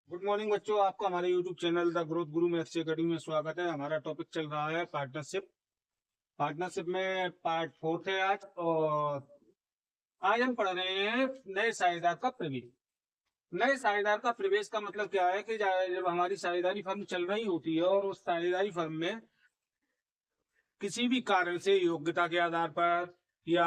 Good morning बच्चों, आपका हमारे YouTube channel the growth Guru maths academy में स्वागत है। हमारा टॉपिक चल रहा है पार्टनरशिप। पार्टनरशिप में पार्ट 4 है आज। और आज हम पढ़ रहे हैं नए साझेदार का प्रवेश। नए साझेदार का प्रवेश का मतलब क्या है कि जब हमारी साझेदारी फर्म चल रही होती है और उस साझेदारी फर्म में किसी भी कारण से योग्यता के आधार पर या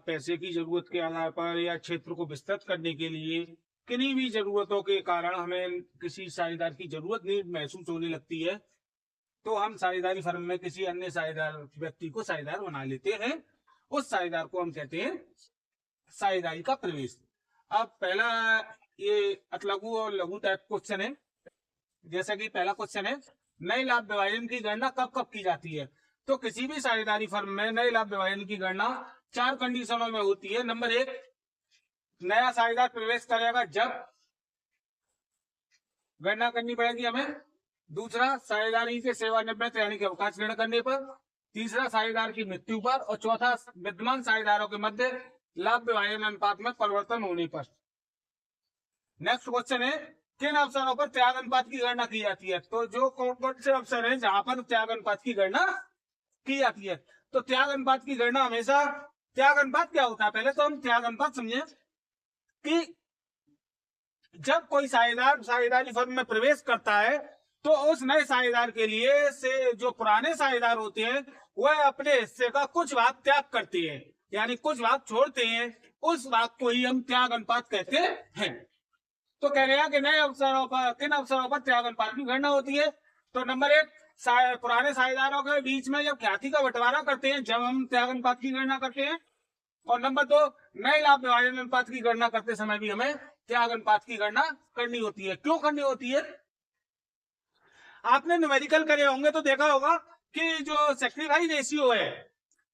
पैसे की जरूरत के आधार पर या क्षेत्र को विस्तृत करने के लिए किन्हीं भी जरूरतों के कारण हमें किसी साझेदार की जरूरत नहीं महसूस होने लगती है, तो हम साझेदारी फर्म में किसी अन्य साझेदार व्यक्ति को साझेदार बना लेते हैं। उस साझेदार को हम कहते हैं साझेदारी का प्रवेश। अब पहला ये अतलघु और लघु टाइप क्वेश्चन है। जैसा कि पहला क्वेश्चन है, नए लाभ विभाजन की गणना कब कब की जाती है। तो किसी भी साझेदारी फर्म में नए लाभ विभाजन की गणना 4 कंडीशनों में होती है। नंबर 1, नया साझेदार प्रवेश करेगा जब गणना करनी पड़ेगी हमें। दूसरा, साझेदारी से सेवानिवृत्त यानी कि अवकाश ग्रहण करने पर। तीसरा, साझेदार की मृत्यु पर। और चौथा, विद्यमान साझेदारों के मध्य लाभ विभाजन अनुपात में परिवर्तन होने पर। नेक्स्ट क्वेश्चन है, किन अवसरों पर त्याग अनुपात की गणना की जाती है। तो जो कौन कौन से अवसर है जहां पर त्याग अनुपात की गणना की जाती है। तो त्याग अनुपात की गणना हमेशा, त्याग अनुपात क्या होता है पहले तो हम त्याग अनुपात समझे कि जब कोई साझेदार साझेदारी फर्म में प्रवेश करता है तो उस नए साझेदार के लिए से जो पुराने साझेदार होते हैं वह अपने हिस्से का कुछ भाग त्याग करते हैं, यानी कुछ भाग छोड़ते हैं। उस भाग को ही हम त्याग अनुपात कहते हैं। तो कह रहे हैं कि नए अवसरों पर, किन अवसरों पर त्याग अनुपात की गणना होती है। तो नंबर 1, पुराने साझेदारों के बीच में जब ख्याति का बंटवारा करते हैं जब हम त्याग अनुपात की गणना करते हैं। और नंबर 2, नए लाभ विभाजन अनुपात की गणना करते समय भी हमें त्याग अनुपात की गणना करनी होती है। क्यों करनी होती है? आपने न्यूमेरिकल करे होंगे तो देखा होगा कि जो सैक्रिफाइस रेशियो है,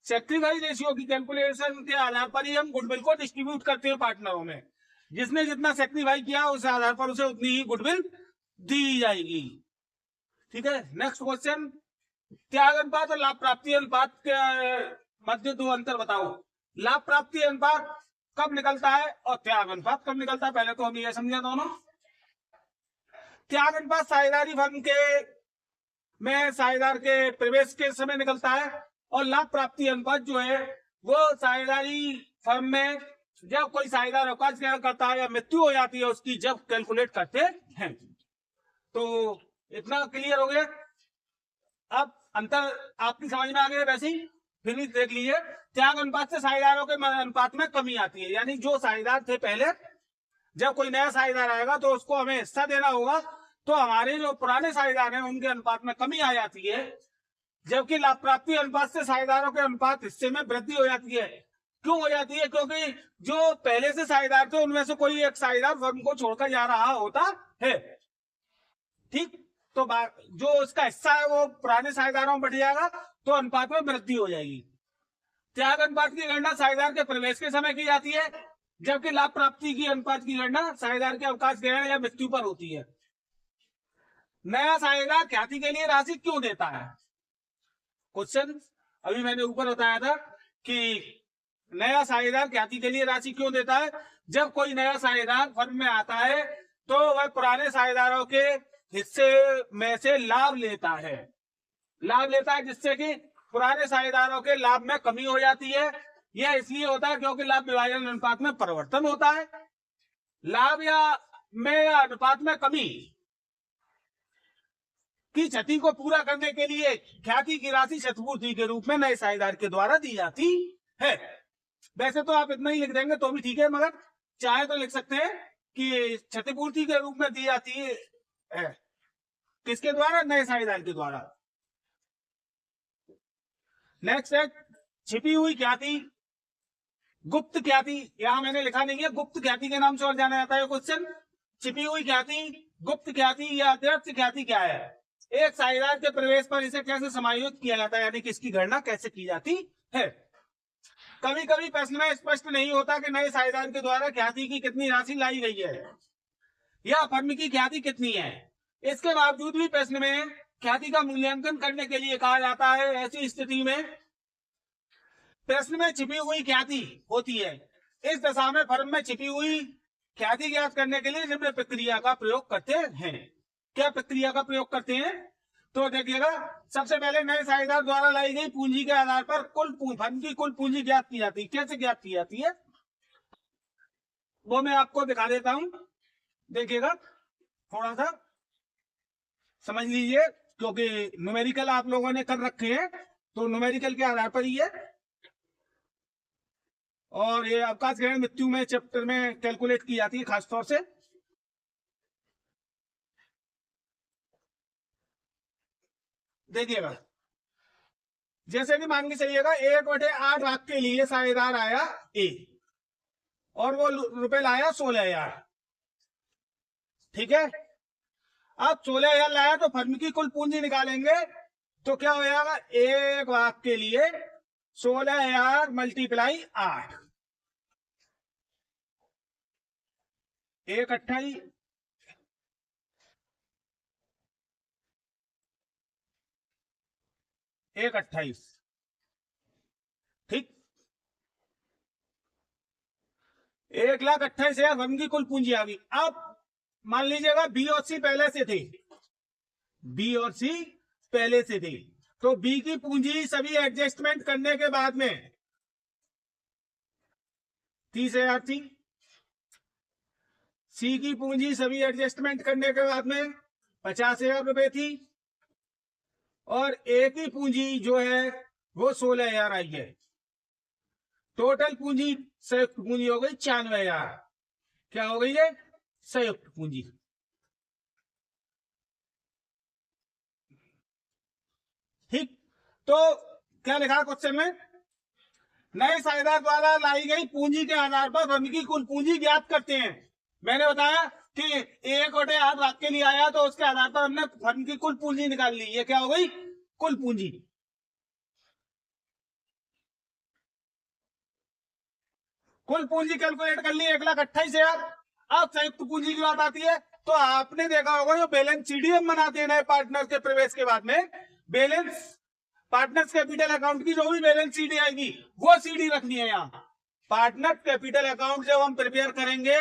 सैक्रिफाइस रेशियो की कैलकुलेशन के आधार पर ही हम गुडविल को डिस्ट्रीब्यूट करते हैं पार्टनरों में। जिसने जितना सैक्रिफाइस किया उस आधार पर उसे उतनी ही गुडविल दी जाएगी। ठीक है। नेक्स्ट क्वेश्चन, त्याग अनुपात और लाभ प्राप्ति अनुपात के मध्य दो अंतर बताओ। लाभ प्राप्ति अनुपात कब निकलता है और त्याग अनुपात कब निकलता है, पहले तो हम ये समझे दोनों। त्याग अनुपात साझेदारी फर्म के में साझेदार के प्रवेश के समय निकलता है और लाभ प्राप्ति अनुपात जो है वो साझेदारी फर्म में जब कोई साझेदार अवकाश ग्रहण करता है या मृत्यु हो जाती है उसकी, जब कैलकुलेट करते हैं। तो इतना क्लियर हो गया। अब अंतर आपकी समझ में आ गया। वैसे ही फिर भी देख लीजिए, त्याग अनुपात से साझेदारों के अनुपात में कमी आती है, यानी जो साझेदार थे पहले, जब कोई नया साझेदार आएगा तो उसको हमें हिस्सा देना होगा, तो हमारे जो पुराने साझेदार हैं उनके अनुपात में कमी आ जाती है। जबकि लाभ प्राप्ति अनुपात से साझेदारों के अनुपात हिस्से में वृद्धि हो जाती है। क्यों हो जाती है? क्योंकि जो पहले से साझेदार थे उनमें से कोई एक साझेदार फर्म को छोड़कर जा रहा होता है। ठीक। तो जो उसका हिस्सा है वो पुराने साझेदारों में बढ़ जाएगा तो अनुपात में वृद्धि हो जाएगी। त्याग अनुपात की गणना साझेदार के प्रवेश के समय की जाती है, जबकि लाभ प्राप्ति की अनुपात की गणना साझेदार के अवकाश ग्रहण या मृत्यु पर होती है। नया साझेदार ख्याति के लिए राशि क्यों देता है? क्वेश्चन अभी मैंने ऊपर बताया था कि नया साझेदार ख्याति के लिए राशि क्यों देता है। जब कोई नया साझेदार फर्म में आता है तो वह पुराने साझेदारों के हिस्से में से लाभ लेता है, जिससे कि पुराने साझेदारों के लाभ में कमी हो जाती है। यह इसलिए होता है क्योंकि लाभ विभाजन अनुपात में परिवर्तन होता है। लाभ या अनुपात में कमी की क्षति को पूरा करने के लिए ख्याति की राशि क्षतिपूर्ति के रूप में नए साझेदार के द्वारा दी जाती है। वैसे तो आप इतना ही लिख देंगे तो भी ठीक है, मगर चाहे तो लिख सकते हैं कि क्षतिपूर्ति के रूप में दी जाती है। किसके द्वारा? नए साझेदार के द्वारा। नेक्स्ट है छिपी हुई ख्याति, गुप्त ख्याति। यहां मैंने लिखा नहीं है, गुप्त ख्याति के नाम से और जाना जाता है क्वेश्चन। छिपी हुई ख्याति, गुप्त ख्याति या अतिरिक्त ख्याति क्या है? एक साझेदार के प्रवेश पर इसे कैसे समायोजित किया जाता है, यानी कि इसकी गणना कैसे की जाती है। कभी कभी प्रश्न में स्पष्ट नहीं होता कि नए साझेदार के द्वारा ख्याति की कितनी राशि लाई गई है या फर्म की ख्याति कितनी है। इसके बावजूद भी प्रश्न में ख्याति का मूल्यांकन करने के लिए कहा जाता है। ऐसी स्थिति में प्रश्न में छिपी हुई ख्याति होती है। इस दशा में फर्म में छिपी हुई ख्याति ज्ञात करने के लिए निम्न प्रक्रिया का प्रयोग करते हैं। क्या प्रक्रिया का प्रयोग करते हैं? तो देखिएगा, सबसे पहले नए साझेदार द्वारा लाई गई पूंजी के आधार पर फर्म की कुल पूंजी ज्ञात की जाती है। कैसे ज्ञात की जाती है वो मैं आपको दिखा देता हूं। देखिएगा, थोड़ा सा समझ लीजिए, क्योंकि न्यूमेरिकल आप लोगों ने कर रखे हैं, तो न्यूमेरिकल के आधार पर ही है। और ये अवकाश ग्रहण मृत्यु में चैप्टर में कैलकुलेट की जाती है खासतौर से। देखिएगा, जैसे कि मान के चलिएगा 1/8 लाख के लिए साझेदार आया ए, और वो रुपए लाया 16,000। ठीक है, अब 16,000 लाया तो फर्म की कुल पूंजी निकालेंगे, तो क्या हो जाएगा? 1 लाख के लिए 16,000 मल्टीप्लाई 8, 1/28, 1/28। ठीक, 1,28,000 फर्म की कुल पूंजी आ गई। अब मान लीजिएगा बी और सी पहले से थे, बी और सी पहले से थे, तो बी की पूंजी सभी एडजस्टमेंट करने के बाद में 30,000 थी, सी की पूंजी सभी एडजस्टमेंट करने के बाद में 50,000 रुपए थी, और ए की पूंजी जो है वो 16,000 आई है। टोटल पूंजी, संयुक्त पूंजी हो गई 96,000। क्या हो गई है? संयुक्त पूंजी। ठीक, तो क्या लिखा क्वेश्चन में? नए साझेदार द्वारा लाई गई पूंजी के आधार पर फर्म की कुल पूंजी ज्ञात करते हैं। मैंने बताया कि 1/8 लाख के लिए आया, तो उसके आधार पर हमने फर्म की कुल पूंजी निकाल ली। ये क्या हो गई? कुल पूंजी। कुल पूंजी कैलकुलेट कर ली 1,28,000। अब संयुक्त पूंजी की बात आती है, तो आपने देखा होगा जो बैलेंस शीट हम बनाते हैं नए पार्टनर के प्रवेश के बाद में, बैलेंस पार्टनर्स कैपिटल अकाउंट की जो भी बैलेंस शीट आएगी वो सीडी रखनी है। यहाँ पार्टनर कैपिटल अकाउंट जब हम प्रिपेयर करेंगे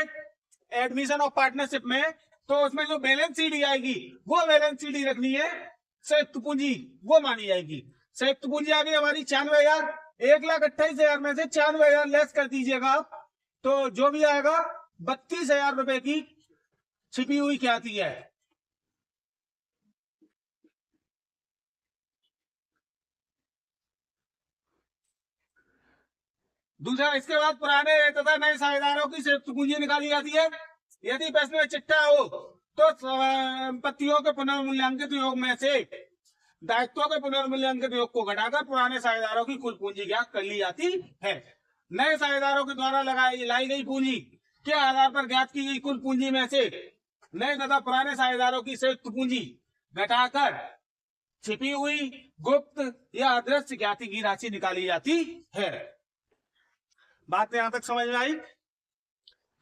एडमिशन ऑफ पार्टनरशिप में, तो उसमें जो बैलेंस शीट आएगी वो बैलेंस शीट रखनी है। संयुक्त पूंजी वो मानी जाएगी। संयुक्त पूंजी आ गई हमारी 96,000। 1,28,000 में से 96,000 लेस कर दीजिएगा आप, तो जो भी आएगा 32,000 रुपए की छिपी हुई ख्याति है। दूसरा, इसके बाद पुराने तथा नए साझेदारों की संयुक्त पूंजी निकाली जाती है। यदि प्रश्न में चिट्ठा हो तो संपत्तियों के पुनर्मूल्यांकित योग में से दायित्वों के पुनर्मूल्यांकित योग को घटाकर पुराने साझेदारों की कुल पूंजी ज्ञात कर ली जाती है। नए साझेदारों के द्वारा लाई गई पूंजी के आधार पर ज्ञात की गई कुल पूंजी में से नए तथा पुराने साझेदारों की संयुक्त पूंजी घटाकर छिपी हुई, गुप्त या अदृश्य ज्ञाति की राशि निकाली जाती है। बात यहां तक समझ में आई?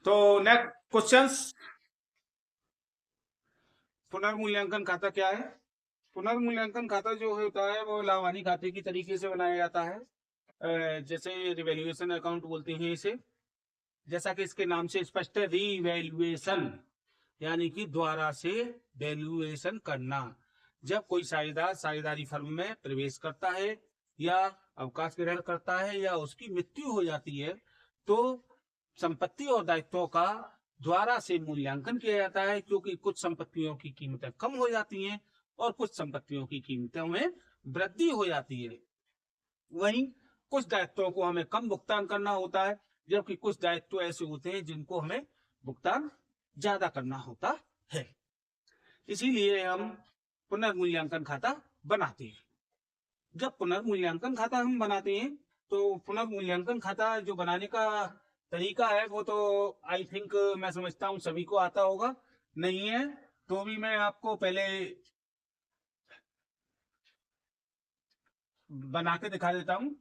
तो नेक्स्ट क्वेश्चंस। पुनर्मूल्यांकन खाता क्या है? पुनर्मूल्यांकन खाता जो होता है वो लाभ हानि खाते की तरीके से बनाया जाता है, जैसे रिवैल्यूएशन अकाउंट बोलते हैं इसे। जैसा कि इसके नाम से स्पष्ट है, रिवैल्यूएशन यानी कि द्वारा से वैल्यूएशन करना। जब कोई साझेदार साझेदारी फर्म में प्रवेश करता है या अवकाश ग्रहण करता है या उसकी मृत्यु हो जाती है, तो संपत्ति और दायित्वों का द्वारा से मूल्यांकन किया जाता है, क्योंकि कुछ संपत्तियों की कीमतें कम हो जाती हैं और कुछ संपत्तियों की कीमतों में वृद्धि हो जाती है। वहीं कुछ दायित्वों को हमें कम भुगतान करना होता है, जबकि कुछ दायित्व ऐसे होते हैं जिनको हमें भुगतान ज्यादा करना होता है। इसीलिए हम पुनर्मूल्यांकन खाता बनाते हैं। जब पुनर्मूल्यांकन खाता हम बनाते हैं, तो पुनर्मूल्यांकन खाता जो बनाने का तरीका है वो तो आई थिंक मैं समझता हूँ सभी को आता होगा। नहीं है तो भी मैं आपको पहले बना के दिखा देता हूँ।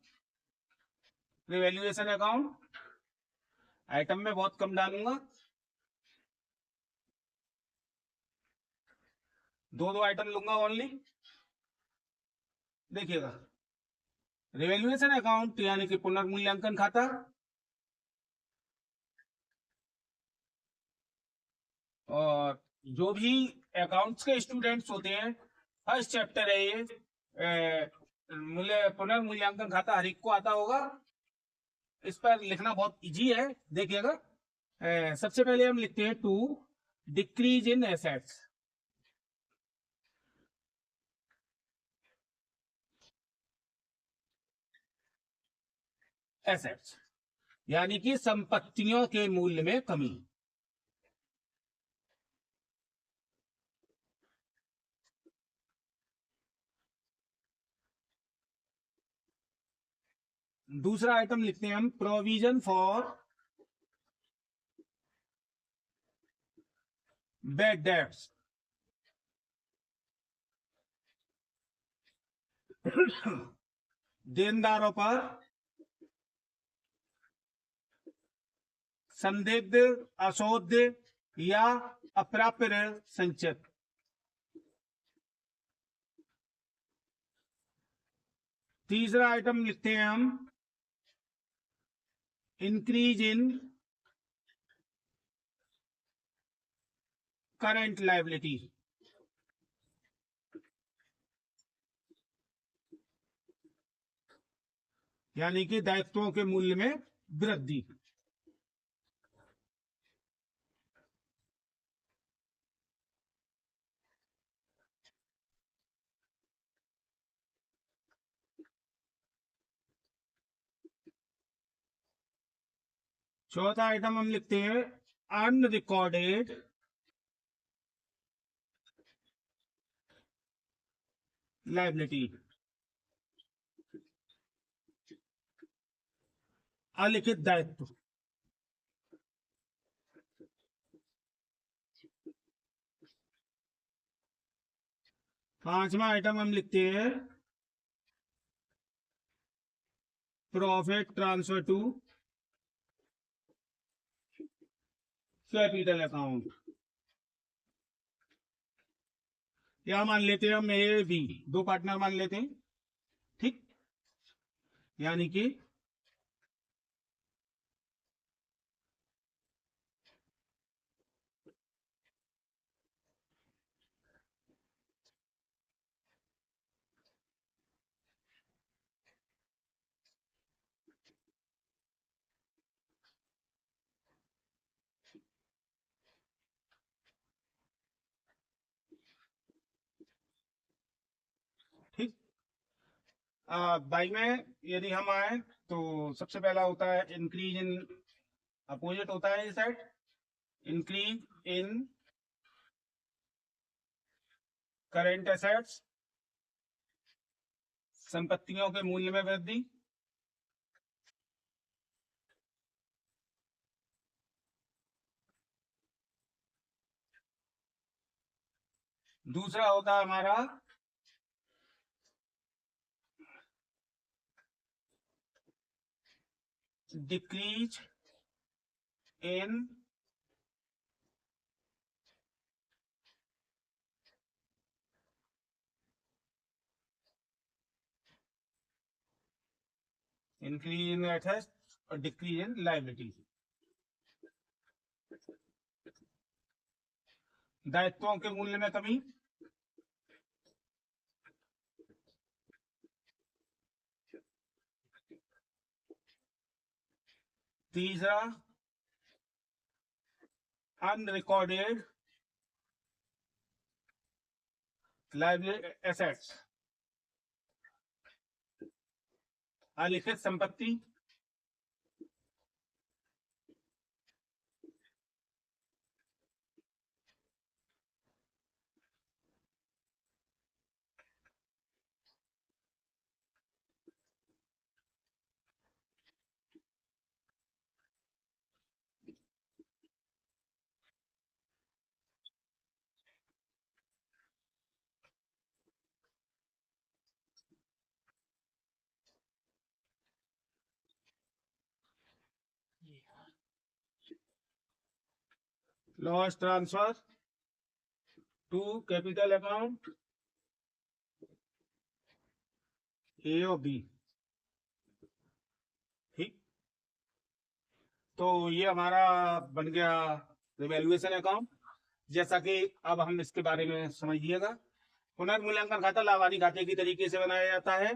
रिवैल्यूएशन अकाउंट आइटम में बहुत कम डालूंगा, 2 आइटम लूंगा ओनली। देखिएगा, रिवैल्यूएशन अकाउंट यानी कि पुनर्मूल्यांकन खाता, और जो भी अकाउंट्स के स्टूडेंट्स होते हैं, फर्स्ट चैप्टर है ये, मूल्य पुनर्मूल्यांकन खाता हर एक को आता होगा। इस पर लिखना बहुत इजी है, देखिएगा। सबसे पहले हम लिखते हैं to decrease in assets. Assets यानी कि संपत्तियों के मूल्य में कमी। दूसरा आइटम लिखते हैं हम प्रोविजन फॉर बैड डेट्स। देनदारों पर संदिग्ध, अशोध्य या अप्राप्य ऋण संचित। तीसरा आइटम लिखते हैं हम इंक्रीज इन करंट लायबिलिटी। यानी कि दायित्वों के मूल्य में वृद्धि। चौथा आइटम हम लिखते हैं अनरिकॉर्डेड लायबिलिटी, अलिखित दायित्व। पांचवा आइटम हम लिखते हैं profit transfer to capital account. या मान लेते हैं हम ए बी, दो पार्टनर मान लेते हैं, ठीक। यानी कि ठीक। बाई में यदि हम आए तो सबसे पहला होता है इंक्रीज इन, अपोजिट होता है ये side, increase in current assets, संपत्तियों के मूल्य में वृद्धि। दूसरा होता है हमारा decrease in increase in assets और डिक्रीज इन लायबिलिटी, दायित्वों के मूल्य में कमी। तीसरा अनरिकॉर्डेड लायबिलिटी एसेट्स, अलिखित संपत्ति। Loss transfer to capital account A और बी, ठीक। तो ये हमारा बन गया रिवैल्यूएशन अकाउंट, जैसा कि अब हम इसके बारे में समझिएगा। पुनर्मूल्यांकन खाता लाभ हानि खाते की तरीके से बनाया जाता है,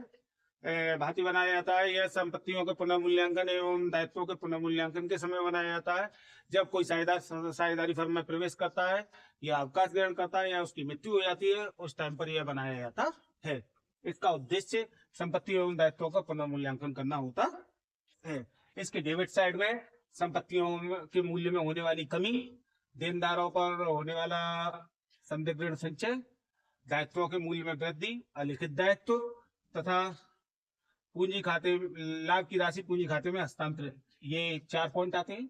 भांति बनाया जाता है। यह संपत्तियों के पुनर्मूल्यांकन एवं दायित्वों के पुनर्मूल्यांकन के समय बनाया जाता है, जब कोई साझेदार साझेदारी फर्म में प्रवेश करता है या अवकाश ग्रहण करता है या उसकी मृत्यु हो जाती है, उस टाइम पर यह बनाया जाता है। इसका उद्देश्य संपत्ति एवं दायित्वों का पुनर्मूल्यांकन करना होता है। इसके डेबिट साइड में संपत्तियों के मूल्य में होने वाली कमी, देनदारों पर होने वाला संदिग्ध ऋण संचय, दायित्वों के मूल्य में वृद्धि, अलिखित दायित्व तथा पूंजी खाते लाभ की राशि पूंजी खाते में हस्तांतरित, ये 4 पॉइंट आते हैं।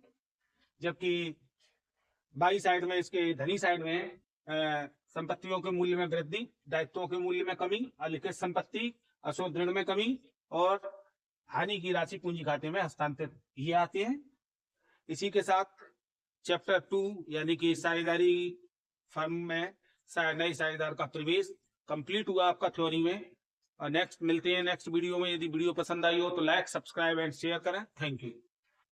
जबकि बाई साइड में, इसके धनी साइड में संपत्तियों के मूल्य में वृद्धि, दायित्वों के मूल्य में कमी, अलिखित संपत्ति, अशोध ऋण में कमी और हानि की राशि पूंजी खाते में हस्तांतरित, ये आते हैं। इसी के साथ चैप्टर 2 यानी कि साझेदारी फर्म में नए साझेदार का प्रवेश कंप्लीट हुआ आपका थ्योरी में। और नेक्स्ट मिलते हैं नेक्स्ट वीडियो में। यदि वीडियो पसंद आई हो तो लाइक, सब्सक्राइब एंड शेयर करें। Thank you.